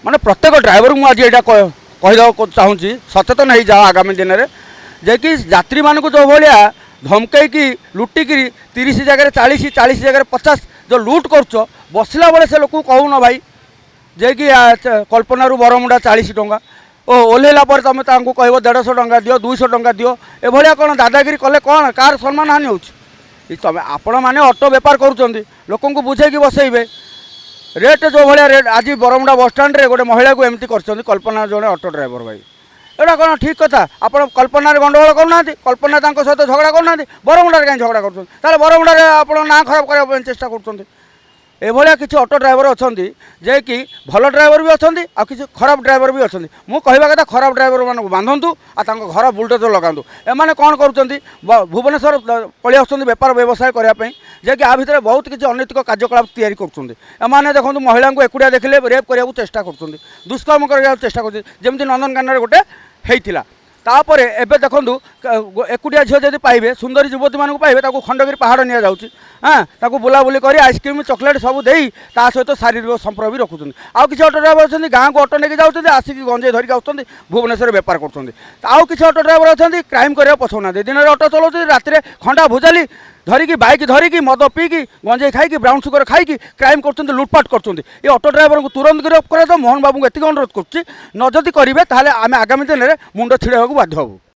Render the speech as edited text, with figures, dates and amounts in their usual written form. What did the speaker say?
ମାନେ ପ୍ରତ୍ୟେକ ଡ୍ରାଇଭର ମୁଁ ଆଜି ଏଇଟା କହିଦେବାକୁ ଚାହୁଁଛି ସଚେତନ ହେଇଯାଅ ଆଗାମୀ ଦିନରେ ଯେ କି ଯାତ୍ରୀମାନଙ୍କୁ ଯେଉଁ ଭଳିଆ ଧମକେଇକି ଲୁଟିକିରି 30 ଜାଗାରେ 40 40 ଜାଗାରେ 50 ଯେଉଁ ଲୁଟ୍ କରୁଛ ବସିଲା ବେଳେ ସେ ଲୋକକୁ କହୁନ ଭାଇ ଯେ କି କଳ୍ପନାରୁ ବରମୁଣ୍ଡା 40 ଟଙ୍କା ଓ ଓହ୍ଲେଇଲା ପରେ ତୁମେ ତାଙ୍କୁ କହିବ 150 ଟଙ୍କା ଦିଅ 200 ଟଙ୍କା ଦିଅ ଏଭଳିଆ କ'ଣ ଦାଦାଗିରି କଲେ କ'ଣ କାହାର ସମ୍ମାନ ହାନି ହେଉଛି ତମେ ଆପଣମାନେ ଅଟୋ ବେପାର କରୁଛନ୍ତି ଲୋକଙ୍କୁ ବୁଝେଇକି ବସେଇବେ ରେଟ୍ ଯେଉଁ ଭଳିଆ ରେଟ୍ ଆଜି ବରମୁଣ୍ଡା ବସଷ୍ଟାଣ୍ଡରେ ଗୋଟେ ମହିଳାକୁ ଏମିତି କରିଛନ୍ତି କଳ୍ପନା ଜଣେ ଅଟୋ ଡ୍ରାଇଭର ଭାଇ ଏଇଟା କ'ଣ ଠିକ୍ କଥା ଆପଣ କଳ୍ପନାରେ ଗଣ୍ଡଗୋଳ କରୁନାହାନ୍ତି କଳ୍ପନା ତାଙ୍କ ସହିତ ଝଗଡ଼ା କରୁନାହାନ୍ତି ବରମୁଣ୍ଡାରେ କାହିଁ ଝଗଡ଼ା କରୁଛନ୍ତି ତାହେଲେ ବରମୁଣ୍ଡାରେ ଆପଣ ନାଁ ଖରାପ କରିବା ପାଇଁ ଚେଷ୍ଟା କରୁଛନ୍ତି ଏଭଳିଆ କିଛି ଅଟୋ ଡ୍ରାଇଭର ଅଛନ୍ତି ଯେ କି ଭଲ ଡ୍ରାଇଭର ବି ଅଛନ୍ତି ଆଉ କିଛି ଖରାପ ଡ୍ରାଇଭର ବି ଅଛନ୍ତି ମୁଁ କହିବା କଥା ଖରାପ ଡ୍ରାଇଭରମାନଙ୍କୁ ବାନ୍ଧନ୍ତୁ ଆଉ ତାଙ୍କ ଘର ବୁଲଡୋଜର ଲଗାନ୍ତୁ ଏମାନେ କ'ଣ କରୁଛନ୍ତି ଭୁବନେଶ୍ୱର ପଳେଇ ଆସୁଛନ୍ତି ବେପାର ବ୍ୟବସାୟ କରିବା ପାଇଁ ଯେ କି ଆ ଭିତରେ ବହୁତ କିଛି ଅନୈତିକ କାର୍ଯ୍ୟକଳାପ ତିଆରି କରୁଛନ୍ତି ଏମାନେ ଦେଖନ୍ତୁ ମହିଳାଙ୍କୁ ଏକୁଟିଆ ଦେଖିଲେ ରେପ୍ କରିବାକୁ ଚେଷ୍ଟା କରୁଛନ୍ତି ଦୁଷ୍କର୍ମ କରିବାକୁ ଚେଷ୍ଟା କରୁଛନ୍ତି ଯେମିତି ନନ୍ଦନକାନନରେ ଗୋଟେ ହେଇଥିଲା ତାପରେ ଏବେ ଦେଖନ୍ତୁ ଏକୁଟିଆ ଝିଅ ଯଦି ପାଇବେ ସୁନ୍ଦରୀ ଯୁବତୀମାନଙ୍କୁ ପାଇବେ ତାକୁ ଖଣ୍ଡଗିରି ପାହାଡ଼ ନିଆଯାଉଛି ହଁ ତାକୁ ବୁଲାବୁଲି କରି ଆଇସ୍କ୍ରିମ୍ ଚକୋଲେଟ୍ ସବୁ ଦେଇ ତା ସହିତ ଶାରୀରିକ ସମ୍ପର୍କ ବି ରଖୁଛନ୍ତି ଆଉ କିଛି ଅଟୋ ଡ୍ରାଇଭର ଅଛନ୍ତି ଗାଁକୁ ଅଟୋ ନେଇକି ଯାଉଛନ୍ତି ଆସିକି ଗଞ୍ଜେଇ ଧରିକି ଆସୁଛନ୍ତି ଭୁବନେଶ୍ୱରରେ ବେପାର କରୁଛନ୍ତି ଆଉ କିଛି ଅଟୋ ଡ୍ରାଇଭର ଅଛନ୍ତି କ୍ରାଇମ୍ କରିବାକୁ ପଛଉନାହାନ୍ତି ଦିନରେ ଅଟୋ ଚଲାଉଛନ୍ତି ରାତିରେ ଖଣ୍ଡା ଭୁଜାଲି ଧରିକି ବାଇକ୍ ଧରିକି ମଦ ପିଇକି ଗଞ୍ଜେଇ ଖାଇକି ବ୍ରାଉନ୍ ସୁଗର ଖାଇକି କ୍ରାଇମ୍ କରୁଛନ୍ତି ଲୁଟପାଟ କରୁଛନ୍ତି ଏ ଅଟୋ ଡ୍ରାଇଭରଙ୍କୁ ତୁରନ୍ତ ଗିରଫ କରାଯାଉ ମୋହନ ବାବୁଙ୍କୁ ଏତିକି ଅନୁରୋଧ କରୁଛି ନ ଯଦି କରିବେ ତାହେଲେ ଆମେ ଆଗାମୀ ଦିନରେ ମୁଣ୍ଡ ଛିଡ଼ା ହେବାକୁ ବାଧ୍ୟ ହେବୁ।